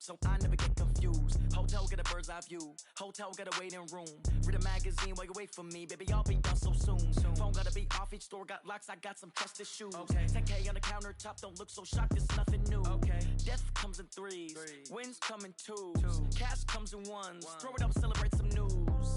so I never get confused. Hotel get a bird's eye view. Hotel get a waiting room. Read a magazine while you wait for me. Baby, I'll be done so soon. Phone gotta be off, each store got locks, I got some trusted shoes. 10K on the countertop, don't look so shocked, it's nothing new. Death comes in threes, wins come in twos. Cash comes in ones, throw it up, celebrate some news.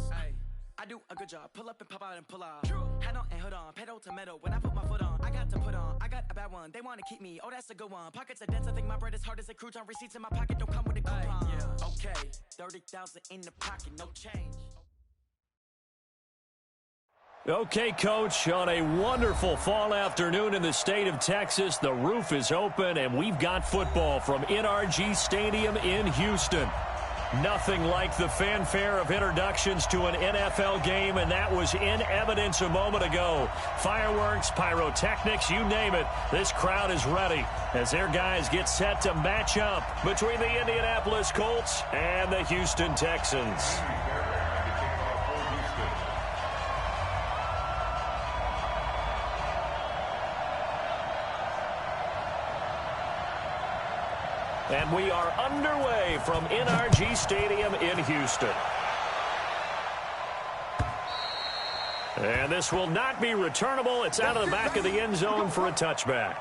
I do a good job, pull up and pop out and pull out. Hat on and hood on, pedal to metal. When I put my foot on, I got to put on. I got a bad one, they wanna keep me, oh that's a good one. Pockets are dense, I think my bread is hard as a crouton. Receipts in my pocket don't come with a coupon. Okay, 30,000 in the pocket, no change. Okay, Coach, on a wonderful fall afternoon in the state of Texas, the roof is open and we've got football from NRG Stadium in Houston. Nothing like the fanfare of introductions to an NFL game, and that was in evidence a moment ago. Fireworks, pyrotechnics, you name it. This crowd is ready as their guys get set to match up between the Indianapolis Colts and the Houston Texans. And we are underway from NRG Stadium in Houston. And this will not be returnable. It's out of the back of the end zone for a touchback.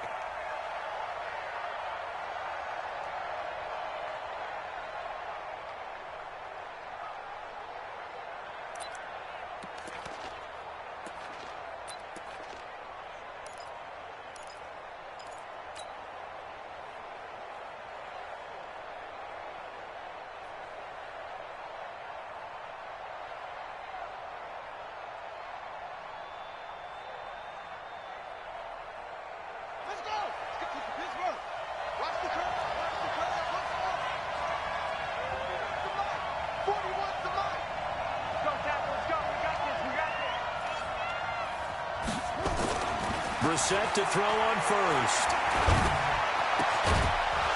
Set to throw on first.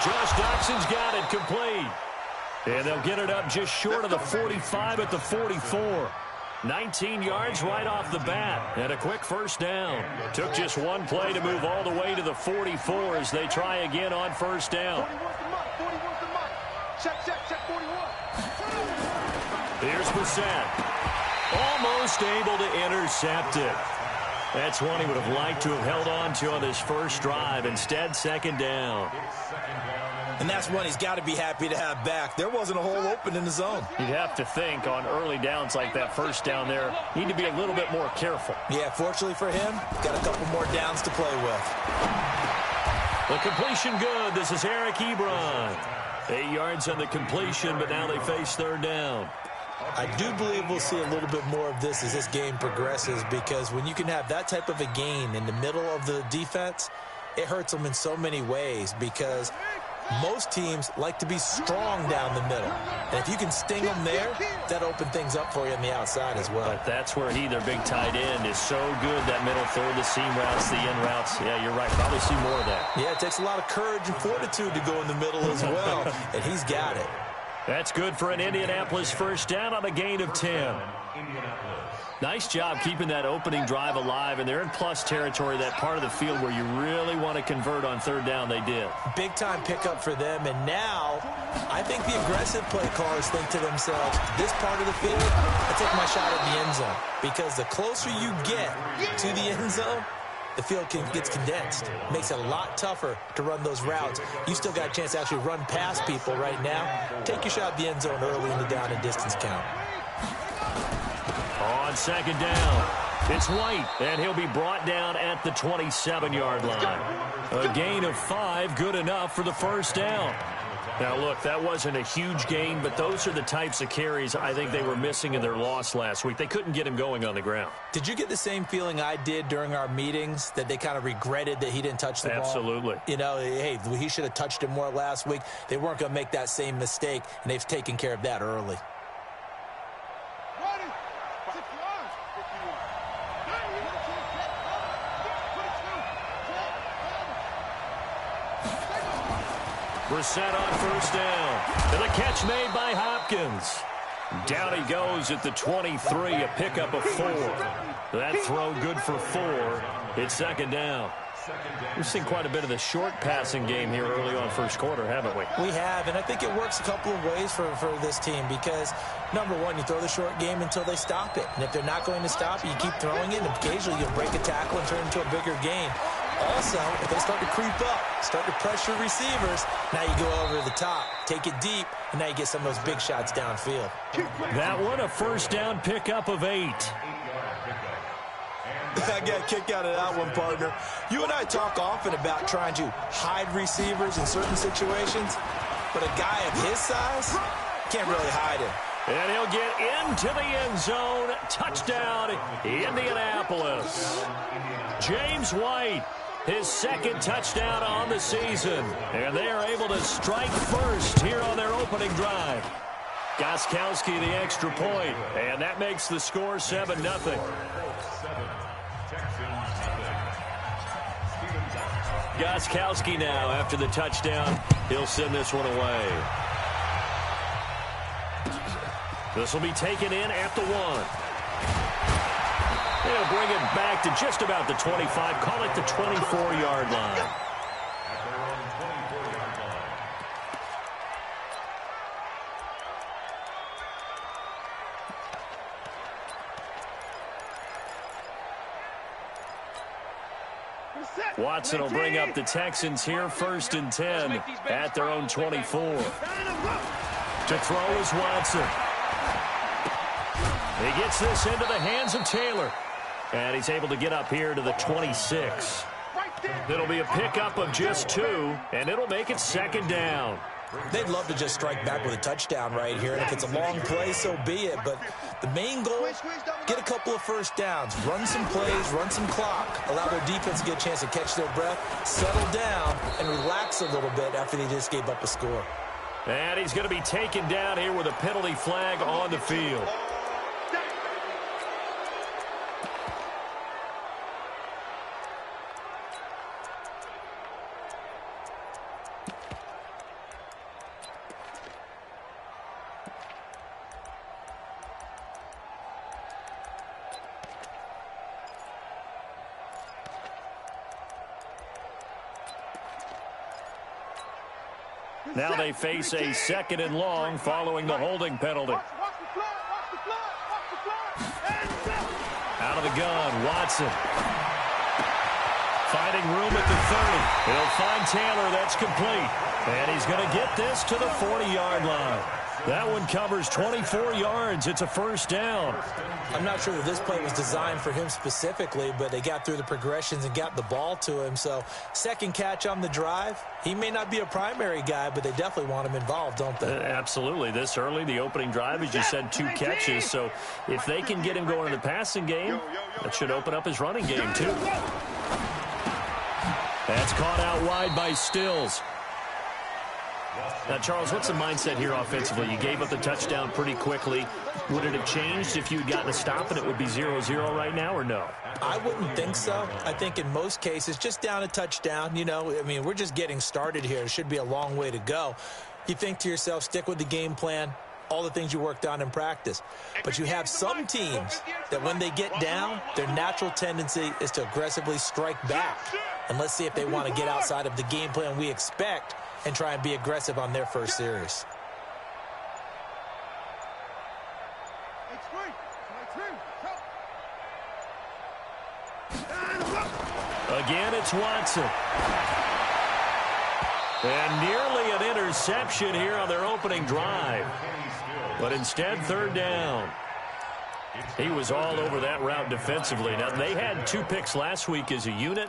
Josh Doxson's got it complete. And they'll get it up just short of the 45 at the 44. 19 yards right off the bat. And a quick first down. Took just one play to move all the way to the 44 as they try again on first down. Check, 41. Here's Brissett. Almost able to intercept it. That's one he would have liked to have held on to on his first drive. Instead, second down. And that's one he's got to be happy to have back. There wasn't a hole open in the zone. You'd have to think on early downs like that first down there, need to be a little bit more careful. Yeah, fortunately for him, got a couple more downs to play with. The completion good. This is Eric Ebron. 8 yards on the completion, but now they face third down. I do believe we'll see a little bit more of this as this game progresses, because when you can have that type of a gain in the middle of the defense, it hurts them in so many ways, because most teams like to be strong down the middle. And if you can sting them there, that opens things up for you on the outside as well. But that's where their big tight end, is so good, that middle third, the seam routes, the end routes. Yeah, you're right. Probably see more of that. Yeah, it takes a lot of courage and fortitude to go in the middle as well, and he's got it. That's good for an Indianapolis first down on a gain of 10. Nice job keeping that opening drive alive, and they're in plus territory, that part of the field where you really want to convert on third down. They did. Big-time pickup for them, and now I think the aggressive play callers think to themselves, this part of the field, I take my shot at the end zone, because the closer you get to the end zone, the field gets condensed. Makes it a lot tougher to run those routes. You still got a chance to actually run past people right now. Take your shot at the end zone early in the down and distance count. On second down, it's White, and he'll be brought down at the 27-yard line. A gain of 5, good enough for the first down. Now, look, that wasn't a huge gain, but those are the types of carries I think they were missing in their loss last week. They couldn't get him going on the ground. Did you get the same feeling I did during our meetings, that they kind of regretted that he didn't touch the ball? Absolutely. You know, hey, he should have touched it more last week. They weren't going to make that same mistake, and they've taken care of that early. Brissett on first down. And the catch made by Hopkins. Down he goes at the 23, a pickup of 4. That throw good for 4. It's second down. We've seen quite a bit of the short passing game here early on first quarter, haven't we? We have, and I think it works a couple of ways for this team because, number one, you throw the short game until they stop it. And if they're not going to stop it, you keep throwing it, and occasionally you'll break a tackle and turn it into a bigger gain. Also, if they start to creep up, start to pressure receivers, now you go over the top, take it deep, and now you get some of those big shots downfield. That one, a first down pickup of 8. I got a kick out of that one, partner. You and I talk often about trying to hide receivers in certain situations, but a guy of his size can't really hide him. And he'll get into the end zone. Touchdown, Indianapolis. James White, his second touchdown on the season. And they are able to strike first here on their opening drive. Gostkowski the extra point, and that makes the score 7-0. Gostkowski now, after the touchdown, he'll send this one away. This will be taken in at the 1. They'll bring it back to just about the 25, call it the 24-yard line. Watson will bring up the Texans here, 1st and 10 at their own 24. To throw is Watson. He gets this into the hands of Taylor. And he's able to get up here to the 26. It'll be a pickup of just 2, and it'll make it 2nd down. They'd love to just strike back with a touchdown right here, and if it's a long play, so be it. But the main goal, get a couple of first downs, run some plays, run some clock, allow their defense to get a chance to catch their breath, settle down, and relax a little bit after they just gave up a score. And he's going to be taken down here with a penalty flag on the field. Now they face a 2nd and long following the holding penalty. Out of the gun, Watson. Finding room at the 30. He'll find Taylor. That's complete. And he's going to get this to the 40-yard line. That one covers 24 yards. It's a first down. I'm not sure that this play was designed for him specifically, but they got through the progressions and got the ball to him. So, second catch on the drive. He may not be a primary guy, but they definitely want him involved, don't they? Absolutely. This early, the opening drive, as you said, 2 catches. So, if they can get him going in the passing game, that should open up his running game, too. That's caught out wide by Stills. Now, Charles, what's the mindset here offensively? You gave up the touchdown pretty quickly. Would it have changed if you had gotten a stop and it would be 0-0 right now, or no? I wouldn't think so. I think in most cases, just down a touchdown, you know, I mean, we're just getting started here. It should be a long way to go. You think to yourself, stick with the game plan, all the things you worked on in practice. But you have some teams that when they get down, their natural tendency is to aggressively strike back. And let's see if they want to get outside of the game plan we expect and try and be aggressive on their first series. Again, it's Watson. And nearly an interception here on their opening drive. But instead, 3rd down. He was all over that route defensively. Now, they had 2 picks last week as a unit.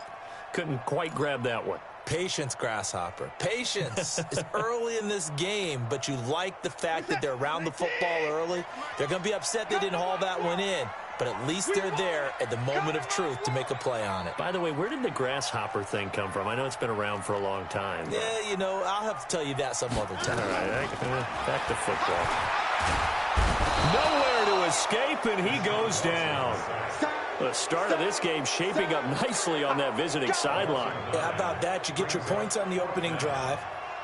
Couldn't quite grab that one. Patience, Grasshopper. Patience is early in this game, but you like the fact that they're around the football early. They're going to be upset they didn't haul that one in, but at least they're there at the moment of truth to make a play on it. By the way, where did the Grasshopper thing come from? I know it's been around for a long time. But... yeah, you know, I'll have to tell you that some other time. All right, back to football. Nowhere to escape, and he goes down. The start of this game shaping up nicely on that visiting sideline. Yeah, how about that? You get your points on the opening drive.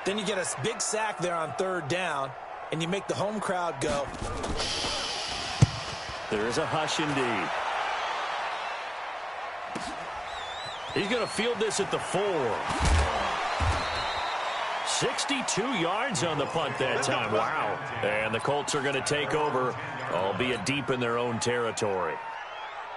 Then you get a big sack there on 3rd down, and you make the home crowd go. There is a hush indeed. He's going to field this at the 4. 62 yards on the punt that time. Wow. And the Colts are going to take over, albeit deep in their own territory.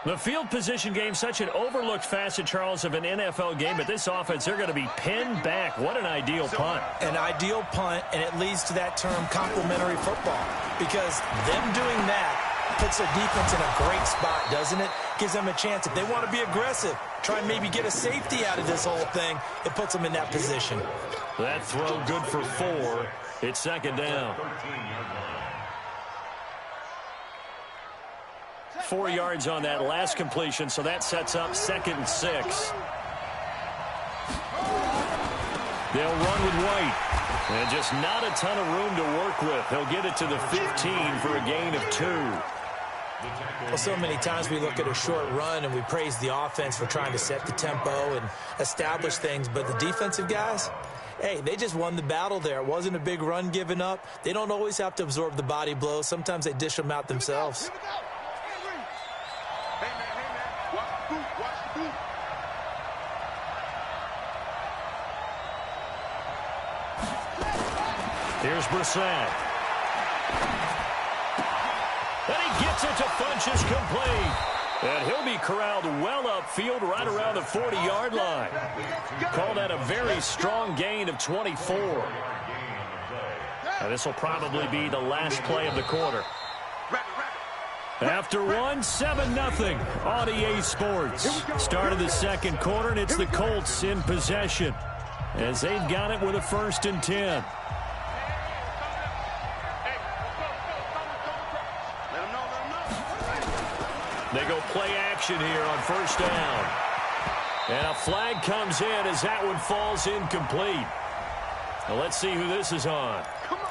The field position game, such an overlooked facet, Charles, of an NFL game. But this offense, they're going to be pinned back. What an ideal punt. An ideal punt, and it leads to that term complementary football. Because them doing that puts their defense in a great spot, doesn't it? Gives them a chance. If they want to be aggressive, try and maybe get a safety out of this whole thing, it puts them in that position. That throw good for 4. It's second down. 4 yards on that last completion, so that sets up 2nd and 6. They'll run with White. And just not a ton of room to work with. He'll get it to the 15 for a gain of 2. Well, so many times we look at a short run and we praise the offense for trying to set the tempo and establish things, but the defensive guys, hey, they just won the battle there. It wasn't a big run given up. They don't always have to absorb the body blows. Sometimes they dish them out themselves. Here's Brissett. And he gets it to Funchess complete. And he'll be corralled well upfield right around the 40-yard line. Call that a very strong gain of 24. Now this will probably be the last play of the quarter. After one, 7-0 on EA Sports. Start of the second quarter, and it's the Colts in possession as they've got it with a 1st and 10. They go play action here on 1st down. And a flag comes in as that one falls incomplete. Now let's see who this is on.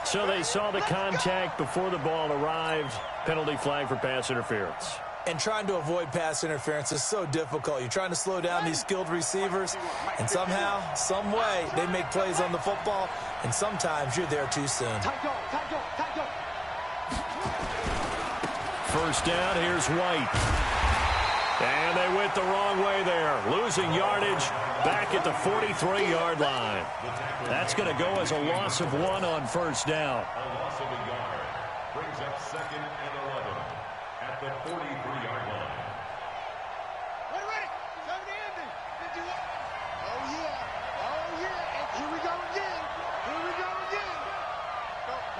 So they saw the contact before the ball arrived. Penalty flag for pass interference. And trying to avoid pass interference is so difficult. You're trying to slow down these skilled receivers, and somehow, some way, they make plays on the football, and sometimes you're there too soon. 1st down, here's White. And they went the wrong way there. Losing yardage back at the 43-yard line. That's going to go as a loss of 1 on 1st down. A loss of a yard brings up 2nd and 11 at the 43-yard line. Ready. Come to Andy. Oh, yeah. Oh, yeah. And here we go again.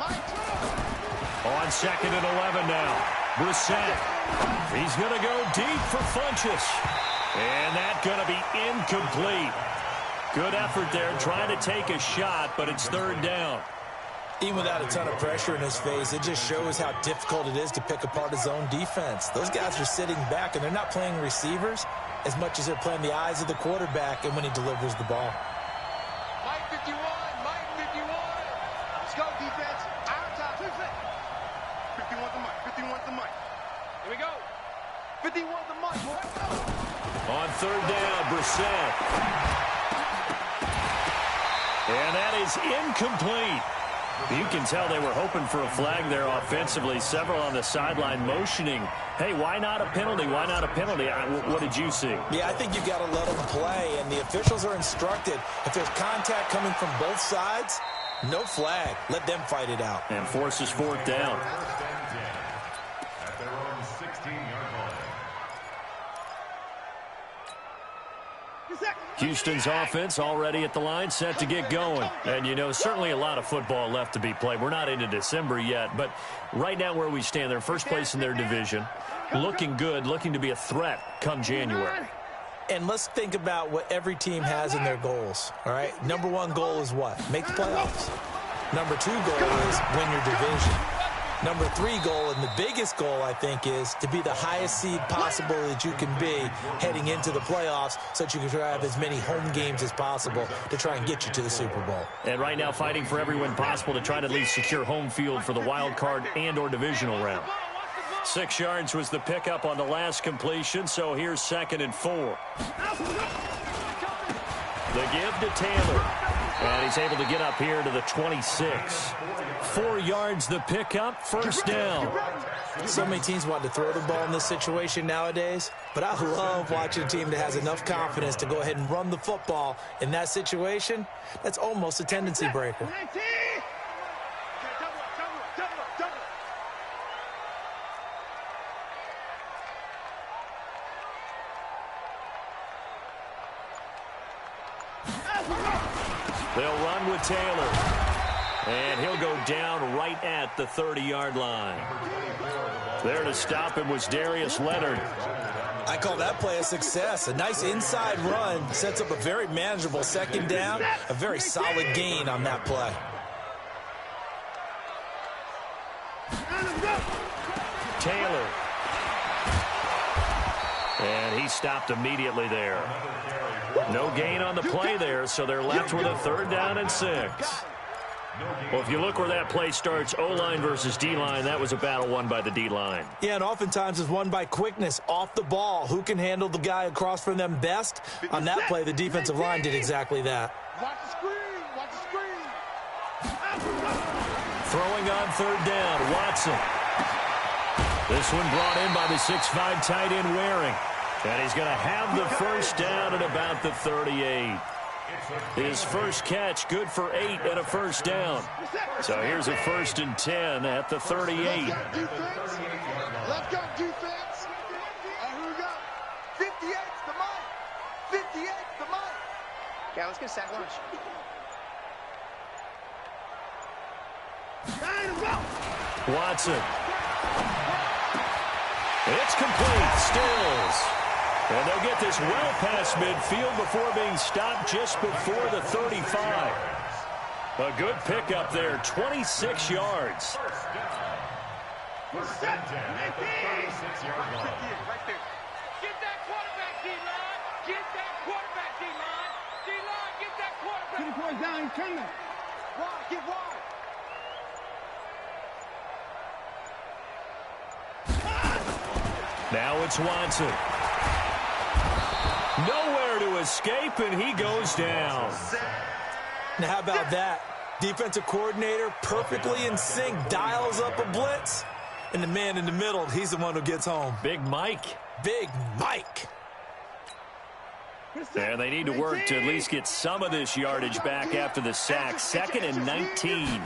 Mike throw. On 2nd and 11 now. Brissett. He's going to go deep for Funchess. And that's going to be incomplete. Good effort there trying to take a shot, but it's 3rd down. Even without a ton of pressure in his face, it just shows how difficult it is to pick apart his own defense. Those guys are sitting back, and they're not playing receivers as much as they're playing the eyes of the quarterback and when he delivers the ball. Mike 51. Let's go, defense. Our time. 51 to Mike. 51 to Mike. Here we go. 51 to Mike. On 3rd down, Brissett. And that is incomplete. You can tell they were hoping for a flag there offensively. Several on the sideline motioning, hey, why not a penalty? Why not a penalty? What did you see? Yeah, I think you've got to let them play, and the officials are instructed. If there's contact coming from both sides, no flag. Let them fight it out. And forces 4th down. At their own 16-yard line. Houston's offense already at the line, set to get going. And, you know, certainly a lot of football left to be played. We're not into December yet, but right now where we stand, they're first place in their division. Looking good, looking to be a threat come January. And let's think about what every team has in their goals, all right? Number 1 goal is what? Make the playoffs. Number 2 goal is win your division. Number 3 goal, and the biggest goal, I think, is to be the highest seed possible that you can be heading into the playoffs so that you can have as many home games as possible to try and get you to the Super Bowl. And right now fighting for every win possible to try to at least secure home field for the wild card and or divisional round. 6 yards was the pickup on the last completion, so here's 2nd and 4. The give to Taylor. And he's able to get up here to the 26. 4 yards the pickup, 1st down. So many teams want to throw the ball in this situation nowadays, but I love watching a team that has enough confidence to go ahead and run the football. In that situation, that's almost a tendency breaker. They'll run with Taylor. And he'll go down right at the 30-yard line. There to stop him was Darius Leonard. I call that play a success. A nice inside run sets up a very manageable second down. A very solid gain on that play. Taylor. And he stopped immediately there. No gain on the play there, so they're left with a 3rd down and 6. Well, if you look where that play starts, O-line versus D-line, that was a battle won by the D-line. Yeah, and oftentimes it's won by quickness off the ball. Who can handle the guy across from them best? On that play, the defensive line did exactly that. Watch the screen. Watch the screen. Throwing on 3rd down, Watson. This one brought in by the 6'5" tight end Waring. And he's going to have the 1st down at about the 38. His first catch, good for 8 and a 1st down. So here's a 1st and 10 at the 38. Let's go, defense. Here we go. 58's the money. 58's the money. Okay, let's get a sack lunch. Watson. It's complete. Stills. And they'll get this well past midfield before being stopped just before the 35. A good pickup there, 26 yards. First and 10 at the 36-yard line. Get that quarterback, D-line. Get that quarterback, D-line. D-line, get that quarterback. Get the boy down, he's coming. Wide, get wide. Now it's Watson. Nowhere to escape, and he goes down. Now, how about that? Defensive coordinator perfectly in sync, dials up a blitz. And the man in the middle, he's the one who gets home. Big Mike. Big Mike. And they need to work to at least get some of this yardage back after the sack. 2nd and 19.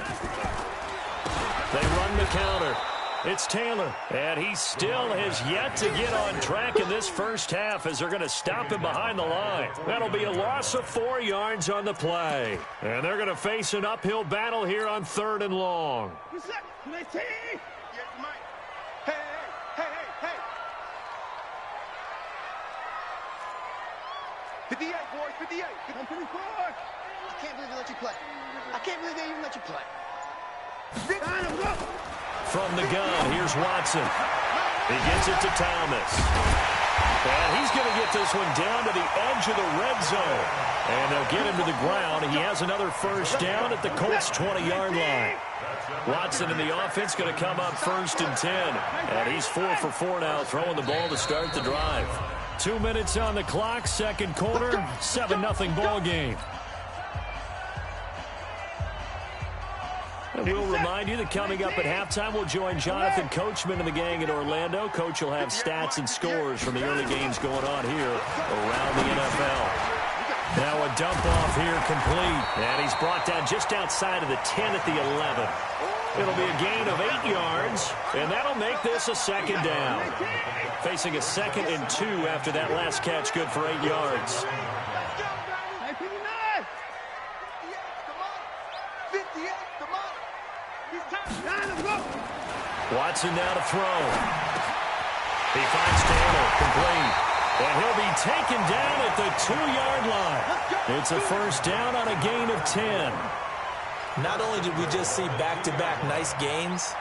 They run the counter. It's Taylor, and he still has yet to get on track in this first half as they're going to stop him behind the line. That'll be a loss of 4 yards on the play. And they're going to face an uphill battle here on 3rd and long. Yes, Mike. Hey, hey, hey, hey, hey. 58, boys, 58. I'm pretty far. I can't believe they let you play. I can't believe they even let you play. From the gun, here's Watson. He gets it to Thomas. And he's going to get this one down to the edge of the red zone. And they'll get him to the ground. He has another 1st down at the Colts' 20-yard line. Watson in the offense going to come up 1st and 10. And he's 4 for 4 now, throwing the ball to start the drive. 2 minutes on the clock, 2nd quarter, 7-0 ball game. And we'll remind you that coming up at halftime, we'll join Jonathan Coachman and the gang in Orlando. Coach will have stats and scores from the early games going on here around the NFL. Now a dump off here complete. And he's brought down just outside of the 10 at the 11. It'll be a gain of 8 yards, and that'll make this a 2nd down. Facing a 2nd and 2 after that last catch, good for 8 yards. Watson now to throw. He finds Taylor, complete. And he'll be taken down at the 2-yard line. It's a 1st down on a gain of 10. Not only did we just see back-to-back nice gains,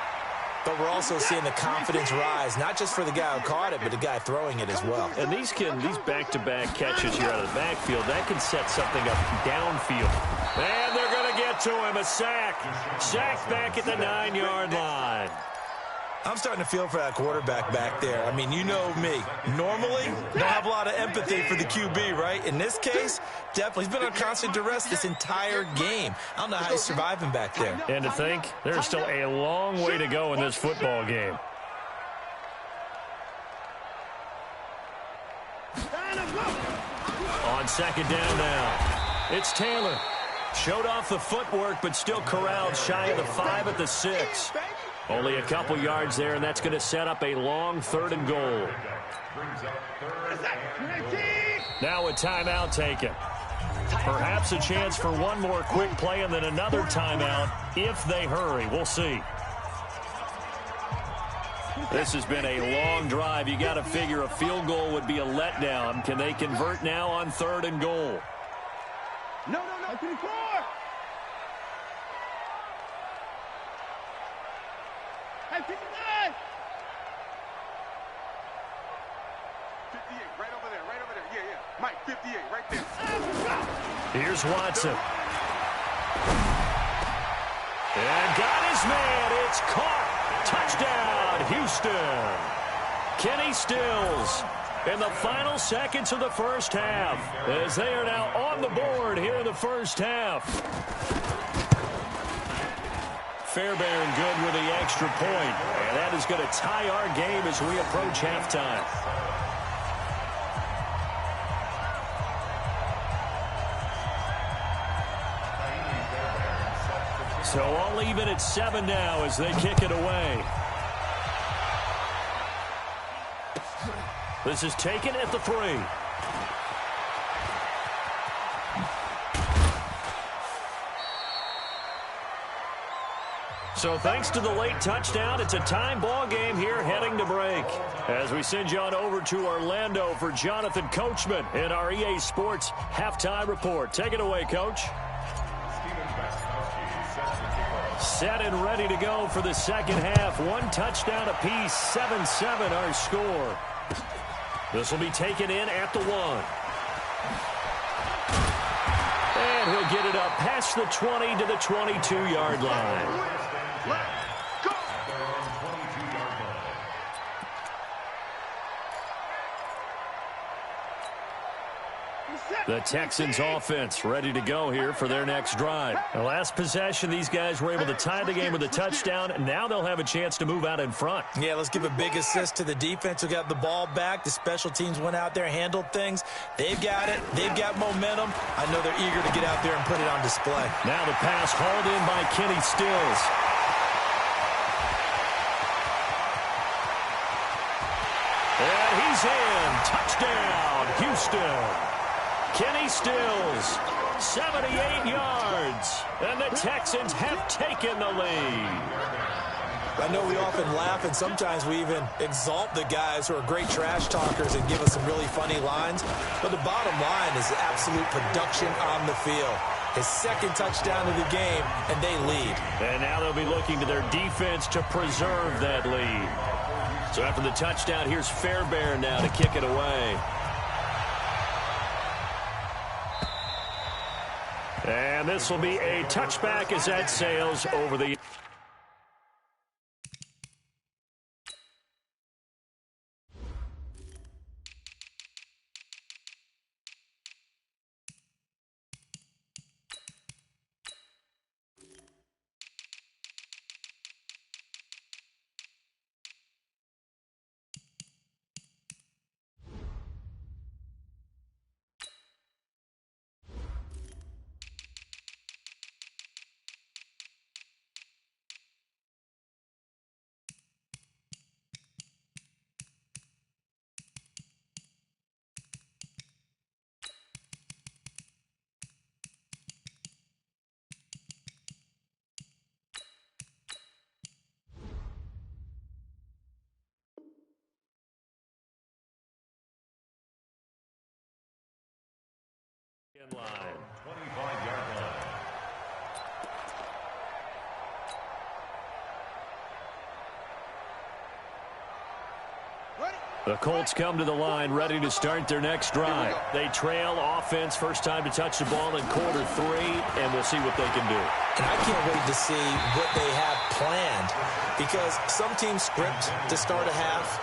but we're also seeing the confidence rise, not just for the guy who caught it, but the guy throwing it as well. And these back-to-back catches here out of the backfield, that can set something up downfield. And they're going to get to him, a sack. Sack back at the 9-yard line. I'm starting to feel for that quarterback back there. I mean, you know me. Normally, don't have a lot of empathy for the QB, right? In this case, definitely. He's been on constant duress this entire game. I don't know how he's surviving back there. And to think, there's still a long way to go in this football game. On second down now, it's Taylor. Showed off the footwork, but still corralled shy of the 5 at the 6. Only a couple yards there, and that's going to set up a long 3rd and goal. Now a timeout taken. Perhaps a chance for one more quick play and then another timeout if they hurry. We'll see. This has been a long drive. You got to figure a field goal would be a letdown. Can they convert now on 3rd and goal? No. 54. Hey, 59. 58, right over there. Yeah. Mike, 58, right there. Here's Watson. And got his man. It's caught. Touchdown, Houston. Kenny Stills in the final seconds of the first half as they are now on the board here in the first half. Fairbairn good with the extra point, and that is going to tie our game as we approach halftime. So all even at 7 now as they kick it away. This is taken at the 3. So thanks to the late touchdown, it's a time ball game here heading to break. As we send you on over to Orlando for Jonathan Coachman in our EA Sports halftime report. Take it away, Coach. Set and ready to go for the second half. 1 touchdown apiece, 7-7 our score. This will be taken in at the 1. And he'll get it up past the 20 to the 22-yard line. The Texans offense ready to go here for their next drive. The last possession, these guys were able to tie the game with a touchdown. Now they'll have a chance to move out in front. Yeah, let's give a big assist to the defense who got the ball back. The special teams went out there, handled things. They've got it. They've got momentum. I know they're eager to get out there and put it on display. Now the pass hauled in by Kenny Stills. And he's in. Touchdown, Houston. Kenny Stills, 78 yards, and the Texans have taken the lead. I know we often laugh, and sometimes we even exalt the guys who are great trash talkers and give us some really funny lines, but the bottom line is absolute production on the field. His 2nd touchdown of the game, and they lead. And now they'll be looking to their defense to preserve that lead. So after the touchdown, here's Fairbairn now to kick it away. And this will be a touchback as that sails over the... line. 25-yard line. The Colts come to the line ready to start their next drive. They trail offense, first time to touch the ball in quarter 3, and we'll see what they can do. And I can't wait to see what they have planned Because some teams script to start a half.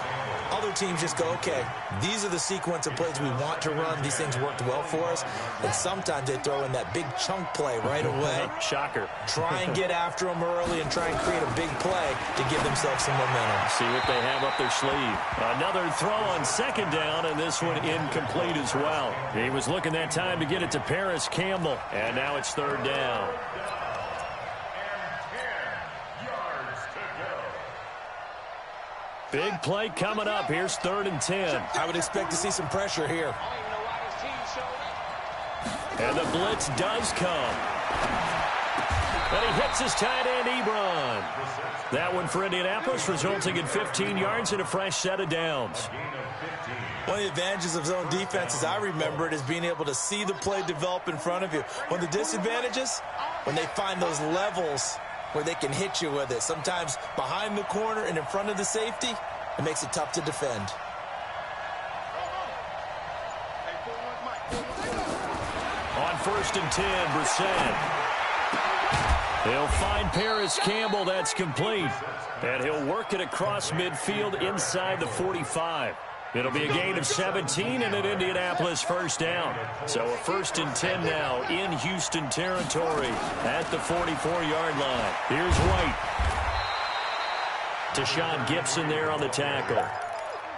Other teams just go, okay, these are the sequence of plays we want to run. These things worked well for us. And sometimes they throw in that big chunk play right away. Shocker. Try and get after them early and try and create a big play to give themselves some momentum. See what they have up their sleeve. Another throw on second down, and this one incomplete as well. He was looking that time to get it to Paris Campbell, and now it's third down. Big play coming up. Here's 3rd and 10. I would expect to see some pressure here. And the blitz does come. And he hits his tight end, Ebron. That one for Indianapolis, resulting in 15 yards and a fresh set of downs. One of the advantages of zone defense, as I remember it, is being able to see the play develop in front of you. One of the disadvantages, when they find those levels where they can hit you with it. Sometimes behind the corner and in front of the safety, it makes it tough to defend. On 1st and 10, Brissett. He'll find Paris Campbell. That's complete. And he'll work it across midfield inside the 45. It'll be a gain of 17 and an Indianapolis first down. So a 1st and 10 now in Houston territory at the 44-yard line. Here's White. Tashawn Gibson there on the tackle.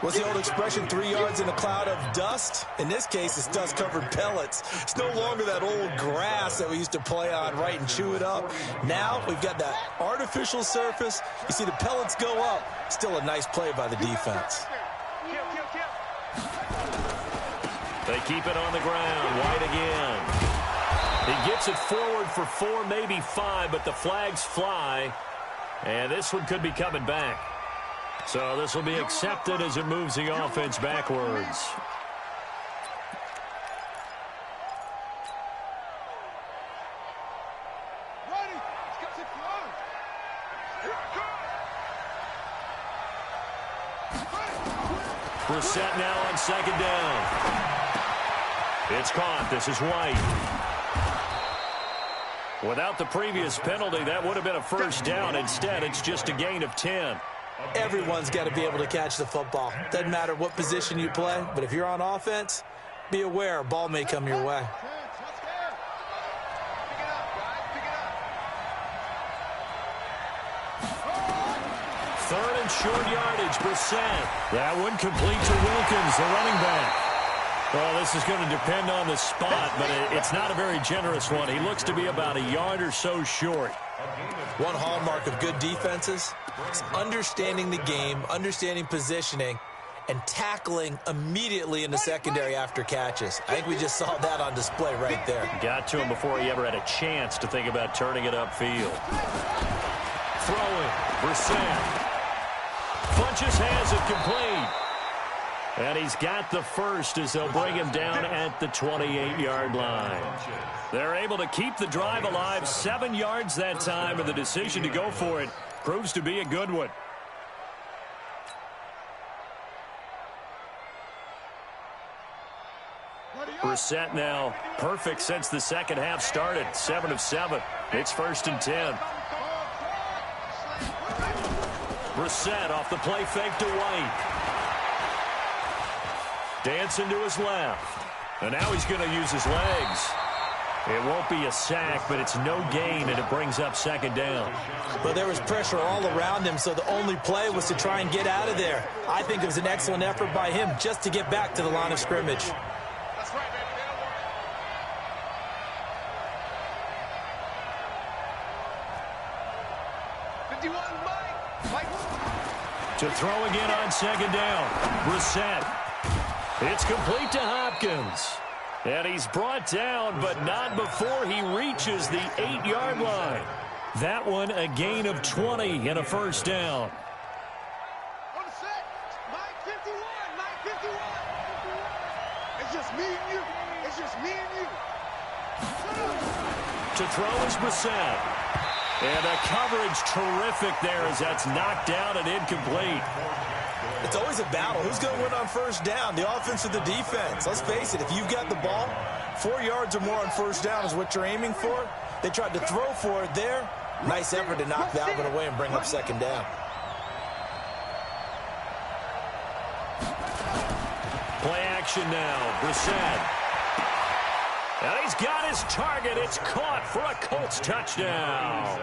What's the old expression, 3 yards in a cloud of dust? In this case, it's dust-covered pellets. It's no longer that old grass that we used to play on, right, and chew it up. Now we've got that artificial surface. You see the pellets go up. Still a nice play by the defense. They keep it on the ground. White again. He gets it forward for 4, maybe 5, but the flags fly. And this one could be coming back. So this will be accepted as it moves the offense backwards. Brissett now on 2nd down. It's caught. This is White. Without the previous penalty, that would have been a first down. Instead, it's just a gain of 10. Everyone's got to be able to catch the football. Doesn't matter what position you play, but if you're on offense, be aware a ball may come your way. Third and short yardage, Brissett. That one complete to Wilkins, the running back. Well, this is going to depend on the spot, but it's not a very generous one. He looks to be about a yard or so short. One hallmark of good defenses is understanding the game, understanding positioning, and tackling immediately in the secondary after catches. I think we just saw that on display right there. Got to him before he ever had a chance to think about turning it upfield. Throwing, Brissett. Funches has it complete. And he's got the first as they'll bring him down at the 28-yard line. They're able to keep the drive alive, 7 yards that time, and the decision to go for it proves to be a good one. Brissett now perfect since the second half started, 7 of 7. It's 1st and 10. Brissett off the play fake to White. Dancing to his left. And now he's going to use his legs. It won't be a sack, but it's no gain, and it brings up 2nd down. Well, there was pressure all around him, so the only play was to try and get out of there. I think it was an excellent effort by him just to get back to the line of scrimmage. That's right, baby. To throw again on 2nd down. Brissett. It's complete to Hopkins. And he's brought down, but not before he reaches the 8-yard line. That one a gain of 20 and a first down. On the set. 951. 951. It's just me and you. It's just me and you. To throw is Brissett. And a coverage terrific there as that's knocked down and incomplete. It's always a battle. Who's going to win on first down, the offense or the defense? Let's face it, if you've got the ball, 4 yards or more on first down is what you're aiming for. They tried to throw for it there. Nice effort to knock that one away and bring up 2nd down. Play action now. Brissett. And he's got his target. It's caught for a Colts touchdown.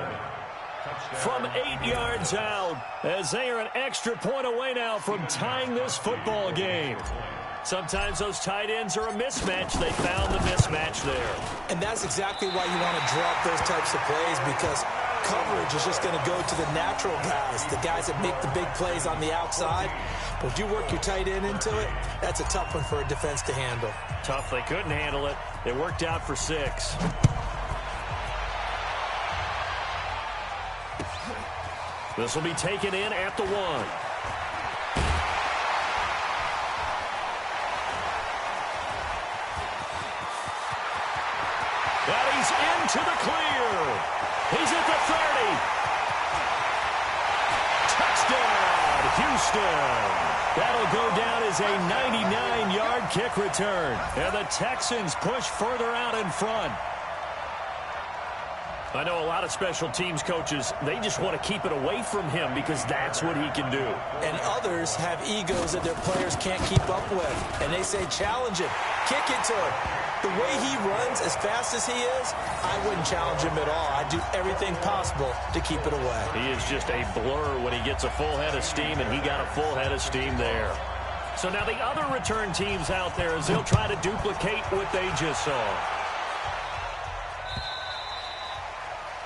From 8 yards out, as they are an extra point away now from tying this football game. Sometimes those tight ends are a mismatch. They found the mismatch there. And that's exactly why you want to draw up those types of plays, because coverage is just going to go to the natural guys, the guys that make the big plays on the outside. But if you work your tight end into it, that's a tough one for a defense to handle. Tough. They couldn't handle it. It worked out for 6. This will be taken in at the 1. And he's into the clear. He's at the 30. Touchdown, Houston. That'll go down as a 99-yard kick return. And the Texans push further out in front. I know a lot of special teams coaches, they just want to keep it away from him because that's what he can do. And others have egos that their players can't keep up with. And they say, challenge him, kick it to him. The way he runs as fast as he is, I wouldn't challenge him at all. I'd do everything possible to keep it away. He is just a blur when he gets a full head of steam, and he got a full head of steam there. So now the other return teams out there as they'll try to duplicate what they just saw.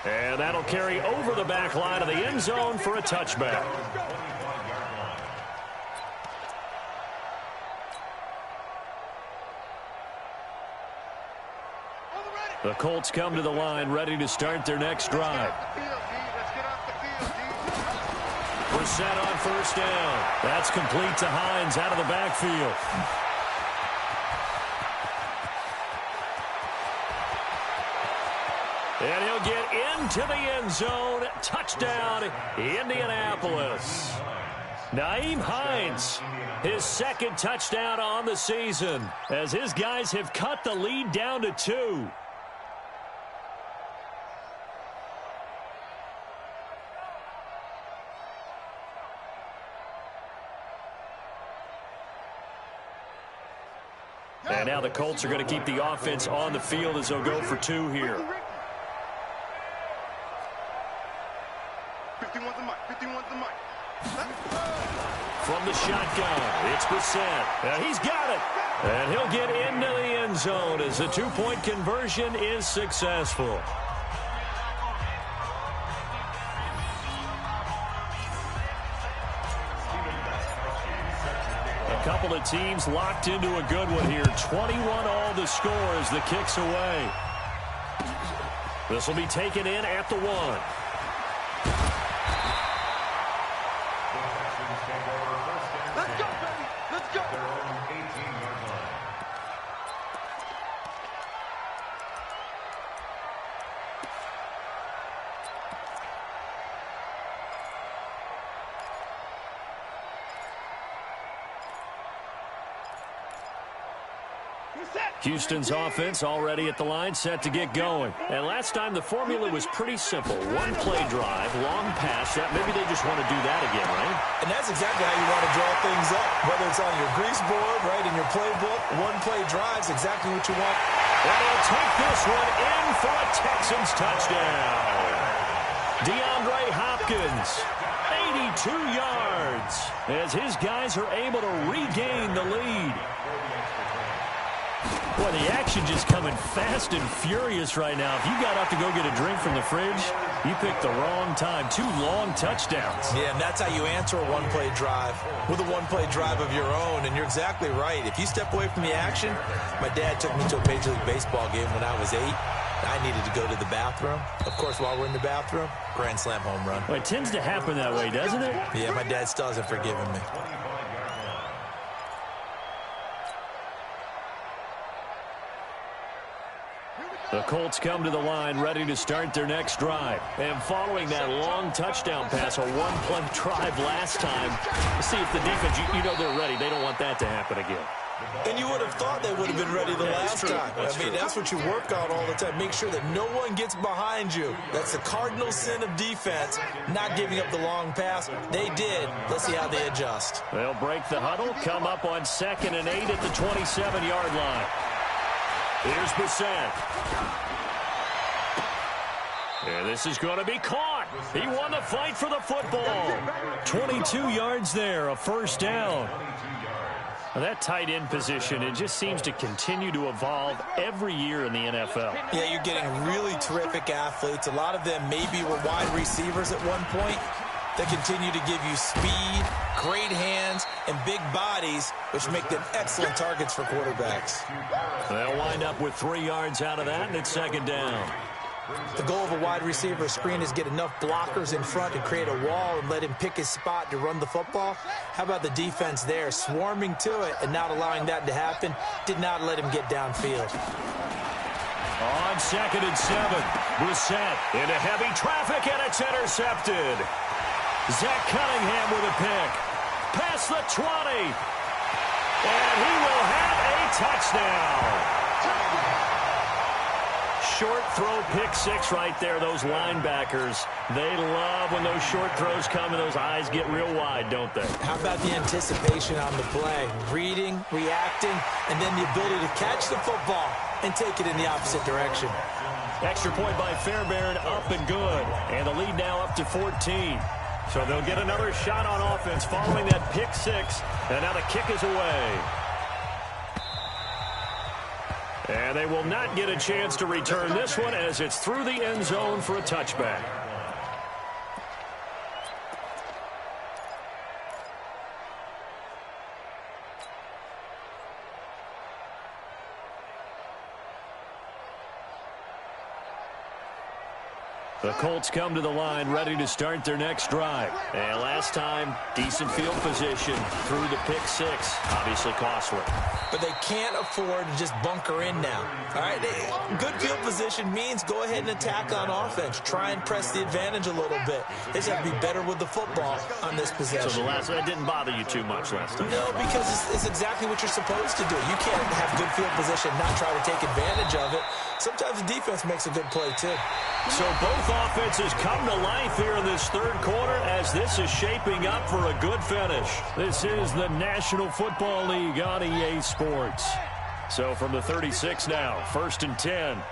And that'll carry over the back line of the end zone for a touchback. The Colts come to the line ready to start their next drive. Brissett on first down. That's complete to Hines out of the backfield. And he'll get into the end zone. Touchdown, Indianapolis. Nyheim Hines, his second touchdown on the season, as his guys have cut the lead down to 2. And now the Colts are going to keep the offense on the field as they'll go for 2 here. 51's the mic. 51's the mic. From the shotgun, it's Brissett. He's got it. And he'll get into the end zone as the 2-point conversion is successful. A couple of teams locked into a good one here. 21 all to score as the kick's away. This will be taken in at the 1. Let's go, baby. Let's go. Houston's offense already at the line, set to get going. And last time the formula was pretty simple. 1-play drive, long pass. Maybe they just want to do that again, right? And that's exactly how you want to draw things up. Whether it's on your grease board, right, in your playbook, 1-play drive's exactly what you want. And he'll take this one in for a Texans touchdown. DeAndre Hopkins, 82 yards, as his guys are able to regain the lead. Boy, the action just coming fast and furious right now. If you got up to go get a drink from the fridge, you picked the wrong time. 2 long touchdowns. Yeah, and that's how you answer a 1-play drive, with a 1-play drive of your own. And you're exactly right. If you step away from the action, my dad took me to a Major League Baseball game when I was 8. I needed to go to the bathroom. Of course, while we're in the bathroom, grand slam home run. Well, it tends to happen that way, doesn't it? Yeah, my dad still hasn't forgiven me. The Colts come to the line ready to start their next drive. And following that long touchdown pass, a 1-play drive last time, let's see if the defense, you know they're ready. They don't want that to happen again. And you would have thought they would have been ready the last time. I mean, that's what you work on all the time. Make sure that no one gets behind you. That's the cardinal sin of defense, not giving up the long pass. They did. Let's see how they adjust. They'll break the huddle, come up on 2nd and 8 at the 27-yard line. Here's Brissett. And this is going to be caught. He won the fight for the football. 22 yards there, a first down. Now that tight end position, it just seems to continue to evolve every year in the NFL. Yeah, you're getting really terrific athletes. A lot of them maybe were wide receivers at one point. They continue to give you speed, great hands, and big bodies, which make them excellent targets for quarterbacks. They'll wind up with 3 yards out of that, and it's 2nd down. The goal of a wide receiver screen is get enough blockers in front to create a wall and let him pick his spot to run the football. How about the defense there, swarming to it and not allowing that to happen? Did not let him get downfield. On 2nd and 7, Brissett into heavy traffic, and it's intercepted. Zach Cunningham with a pick. Past the 20. And he will have a touchdown. Short throw, pick 6 right there. Those linebackers, they love when those short throws come and those eyes get real wide, don't they? How about the anticipation on the play? Reading, reacting, and then the ability to catch the football and take it in the opposite direction. Extra point by Fairbairn, up and good. And the lead now up to 14. So they'll get another shot on offense following that pick 6. And now the kick is away. And they will not get a chance to return this one as it's through the end zone for a touchback. The Colts come to the line ready to start their next drive. And last time, decent field position through the pick 6. Obviously costly. But they can't afford to just bunker in now. All right, good field position means go ahead and attack on offense. Try and press the advantage a little bit. They just have to be better with the football on this possession. So that didn't bother you too much last time? No, because it's exactly what you're supposed to do. You can't have good field position, not try to take advantage of it. Sometimes the defense makes a good play, too. So both offenses come to life here in this third quarter as this is shaping up for a good finish. This is the National Football League on EA Sports. So from the 36 now, 1st and 10.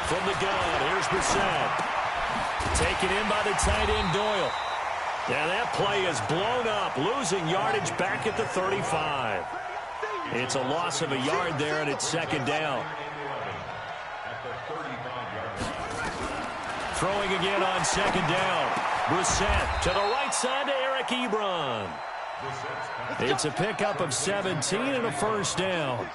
From the gun, here's Brissett. Taken in by the tight end Doyle. And that play is blown up, losing yardage back at the 35. It's a loss of a yard there, and it's 2nd down. Throwing again on 2nd down. Brissett to the right side to Eric Ebron. It's a pickup of 17 and a first down.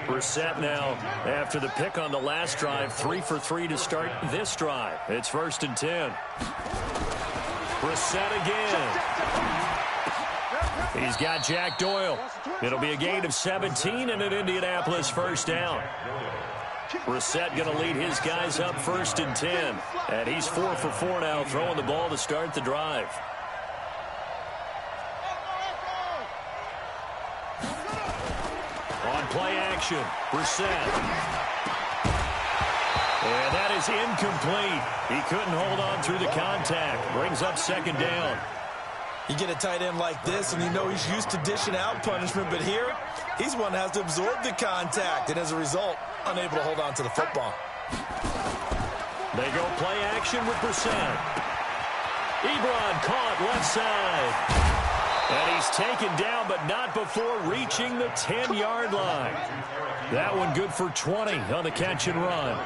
Brissett now, after the pick on the last drive, 3 for 3 to start this drive. It's 1st and 10. Brissett again. He's got Jack Doyle. It'll be a gain of 17 and an Indianapolis first down. Brissett going to lead his guys up 1st and 10. And he's 4 for 4 now, throwing the ball to start the drive. On play action, Brissett. And that is incomplete. He couldn't hold on through the contact. Brings up 2nd down. You get a tight end like this, and you know he's used to dishing out punishment, but here, he's one that has to absorb the contact, and as a result, unable to hold on to the football. They go play action with Brissett. Ebron caught left side. And he's taken down, but not before reaching the 10-yard line. That one good for 20 on the catch and run.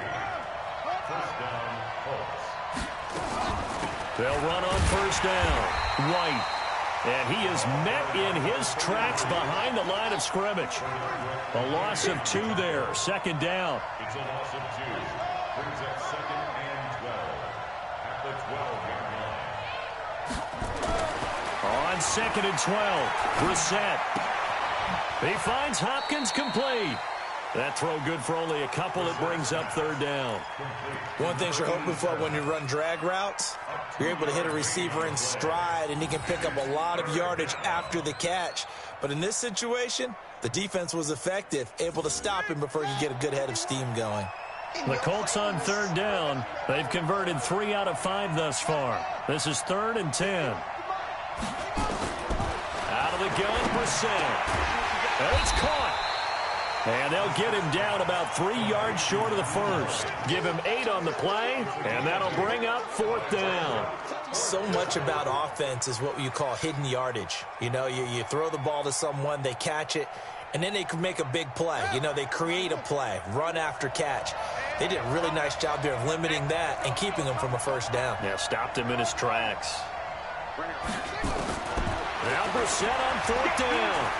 They'll run on 1st down. White. And he is met in his tracks behind the line of scrimmage. A loss of 2 there. 2nd down. It's a loss of 2. Brings up 2nd and 12 at the 12-yard line. On 2nd and 12, Brissett. He finds Hopkins complete. That throw good for only a couple. It brings up third down. One thing you're hoping for when you run drag routes, you're able to hit a receiver in stride, and he can pick up a lot of yardage after the catch. But in this situation, the defense was effective, able to stop him before he could get a good head of steam going. The Colts on third down. They've converted 3 out of 5 thus far. This is 3rd and 10. Out of the gun, Brissett. And it's caught. And they'll get him down about 3 yards short of the first. Give him 8 on the play, and that'll bring up 4th down. So much about offense is what you call hidden yardage. You know, you throw the ball to someone, they catch it, and then they can make a big play. You know, they create a play, run after catch. They did a really nice job there of limiting that and keeping him from a first down. Yeah, stopped him in his tracks. Now Brissett on 4th down.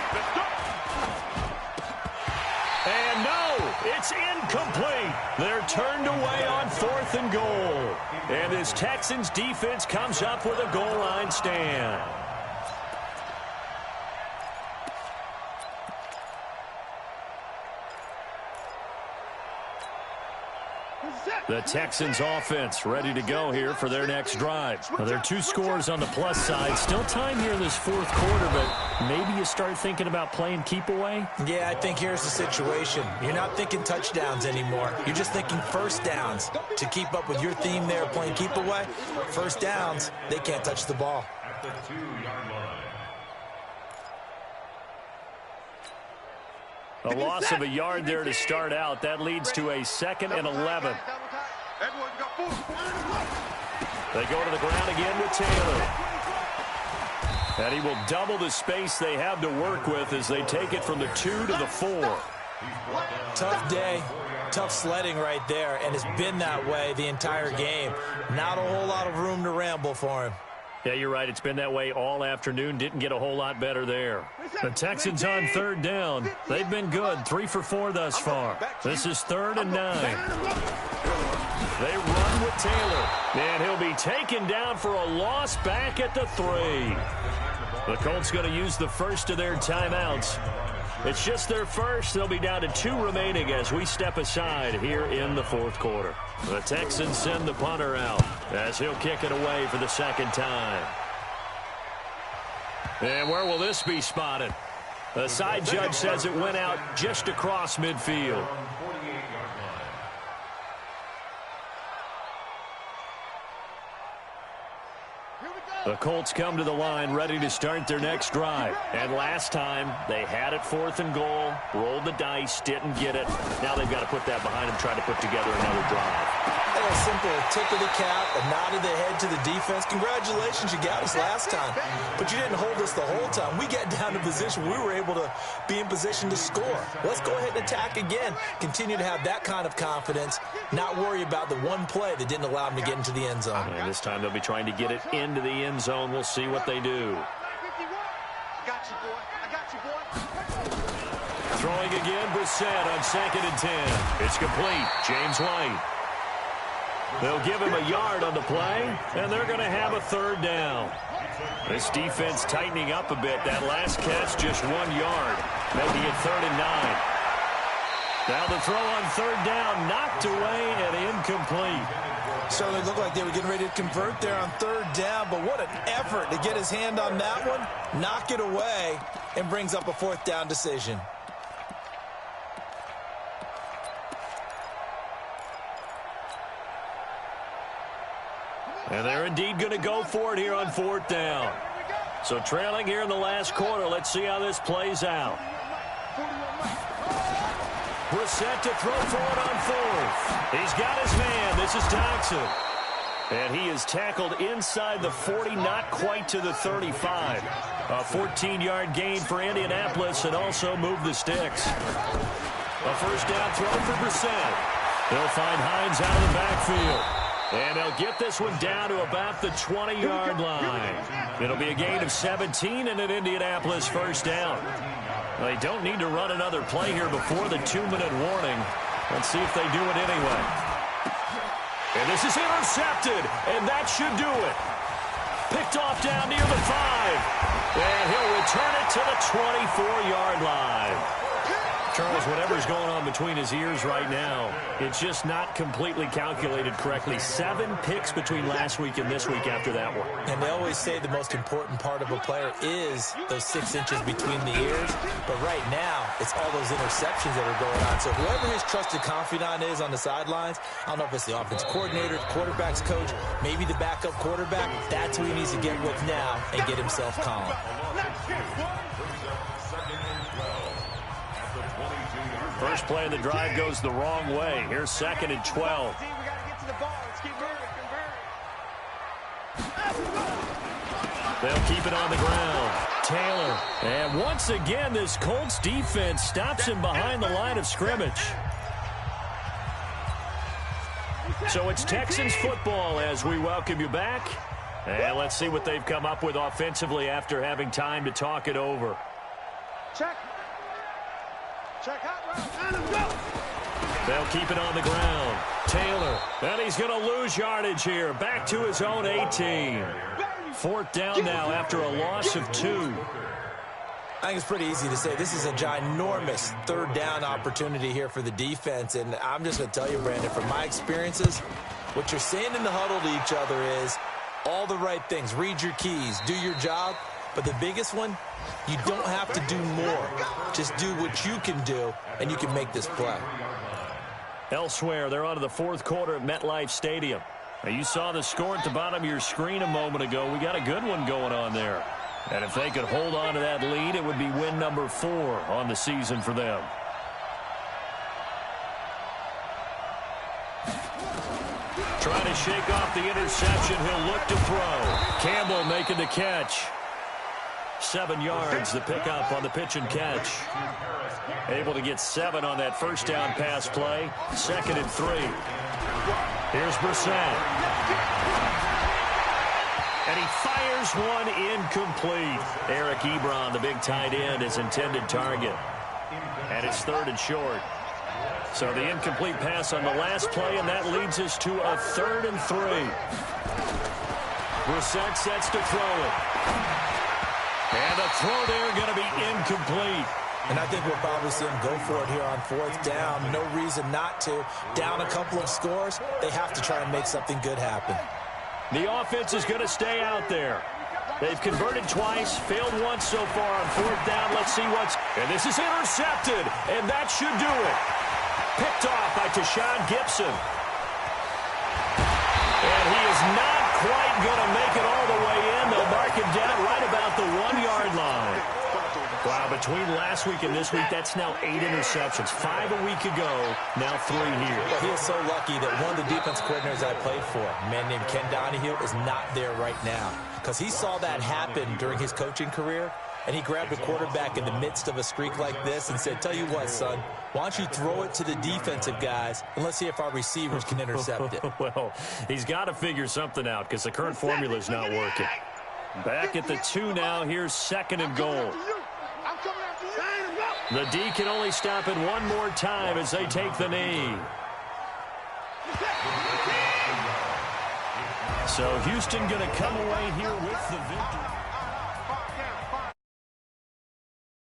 And no, it's incomplete. They're turned away on 4th and goal. And this Texans defense comes up with a goal line stand. The Texans offense ready to go here for their next drive. Now, there are 2 scores on the plus side. Still time here in this 4th quarter, but maybe you start thinking about playing keep away? Yeah, I think here's the situation. You're not thinking touchdowns anymore. You're just thinking first downs. To keep up with your theme there, playing keep away, first downs, they can't touch the ball. At the 2-yard line. A loss of a yard there to start out. That leads to a 2nd and 11. They go to the ground again with Taylor. And he will double the space they have to work with as they take it from the 2 to the 4. Tough day, tough sledding right there, and it's been that way the entire game. Not a whole lot of room to ramble for him. Yeah, you're right. It's been that way all afternoon. Didn't get a whole lot better there. The Texans on 3rd down. They've been good. 3 for 4 thus far. This is 3rd and 9. They run with Taylor. And he'll be taken down for a loss back at the 3. The Colts going to use the first of their timeouts. It's just their first. They'll be down to 2 remaining as we step aside here in the 4th quarter. The Texans send the punter out as he'll kick it away for the 2nd time. And where will this be spotted? The side judge says it went out just across midfield. The Colts come to the line ready to start their next drive. And last time, they had it 4th and goal, rolled the dice, didn't get it. Now they've got to put that behind them, try to put together another drive. A simple tip of the cap, a nod of the head to the defense. Congratulations, you got us last time. But you didn't hold us the whole time. We got down to position. We were able to be in position to score. Let's go ahead and attack again. Continue to have that kind of confidence. Not worry about the one play that didn't allow them to get into the end zone. And this time they'll be trying to get it into the end zone. We'll see what they do. I got you, boy. I got you, boy. Throwing again, Brissett on 2nd and 10. It's complete. James White. They'll give him a yard on the play, and they're going to have a 3rd down. This defense tightening up a bit. That last catch, just 1 yard, making it 3rd and 9. Now the throw on 3rd down, knocked away and incomplete. Certainly looked like they were getting ready to convert there on 3rd down, but what an effort to get his hand on that one, knock it away, and brings up a 4th down decision. And they're indeed going to go for it here on 4th down. So trailing here in the last quarter. Let's see how this plays out. Brissett to throw for it on 4th. He's got his man. This is Jackson. And he is tackled inside the 40, not quite to the 35. A 14-yard gain for Indianapolis and also move the sticks. A first down throw for Brissett. They'll find Hines out of the backfield. And they'll get this one down to about the 20-yard line. It'll be a gain of 17 and an Indianapolis first down. They don't need to run another play here before the 2-minute warning. Let's see if they do it anyway. And this is intercepted, and that should do it. Picked off down near the 5. And he'll return it to the 24-yard line. Charles, whatever's going on between his ears right now, it's just not completely calculated correctly. 7 picks between last week and this week after that one. And they always say the most important part of a player is those 6 inches between the ears. But right now, it's all those interceptions that are going on. So whoever his trusted confidant is on the sidelines, I don't know if it's the offense coordinator, the quarterback's coach, maybe the backup quarterback, that's who he needs to get with now and get himself calm. First play of the drive goes the wrong way. Here's 2nd and 12. They'll keep it on the ground. Taylor. And once again, this Colts defense stops him behind the line of scrimmage. So it's Texans football as we welcome you back. And let's see what they've come up with offensively after having time to talk it over. Check. Check out. They'll keep it on the ground. Taylor. And he's going to lose yardage here. Back to his own 18. 4th down now after a loss of 2. I think it's pretty easy to say this is a ginormous 3rd down opportunity here for the defense. And I'm just going to tell you, Brandon, from my experiences, what you're saying in the huddle to each other is all the right things. Read your keys. Do your job. But the biggest one, you don't have to do more. Just do what you can do, and you can make this play. Elsewhere, they're on to the 4th quarter at MetLife Stadium. Now, you saw the score at the bottom of your screen a moment ago. We got a good one going on there. And if they could hold on to that lead, it would be win number 4 on the season for them. Trying to shake off the interception. He'll look to throw. Campbell making the catch. 7 yards, the pickup on the pitch and catch. Able to get 7 on that first down pass play. 2nd and 3. Here's Brissett. And he fires one incomplete. Eric Ebron, the big tight end, his intended target. And it's 3rd and short. So the incomplete pass on the last play, and that leads us to a 3rd and 3. Brissett sets to throw it. And the throw there going to be incomplete. And I think we'll probably see him go for it here on 4th down. No reason not to. Down a couple of scores, they have to try and make something good happen. The offense is going to stay out there. They've converted twice, failed once so far on 4th down. Let's see what's... And this is intercepted, and that should do it. Picked off by Tashawn Gibson. And he is not quite going to make it all the way in. They'll mark him down right about the 1-yard line. Wow, between last week and this week, that's now 8 interceptions. 5 a week ago, now 3 here. Well, he is so lucky that one of the defense coordinators I played for, a man named Ken Donahue, is not there right now. Because he saw that happen during his coaching career, and he grabbed a quarterback in the midst of a streak like this and said, tell you what, son, why don't you throw it to the defensive guys, and let's see if our receivers can intercept it. Well, he's got to figure something out because the current formula is not working. Back at the 2 now. Here's 2nd and goal. The D can only stop it one more time as they take the knee. So Houston going to come away here with the victory.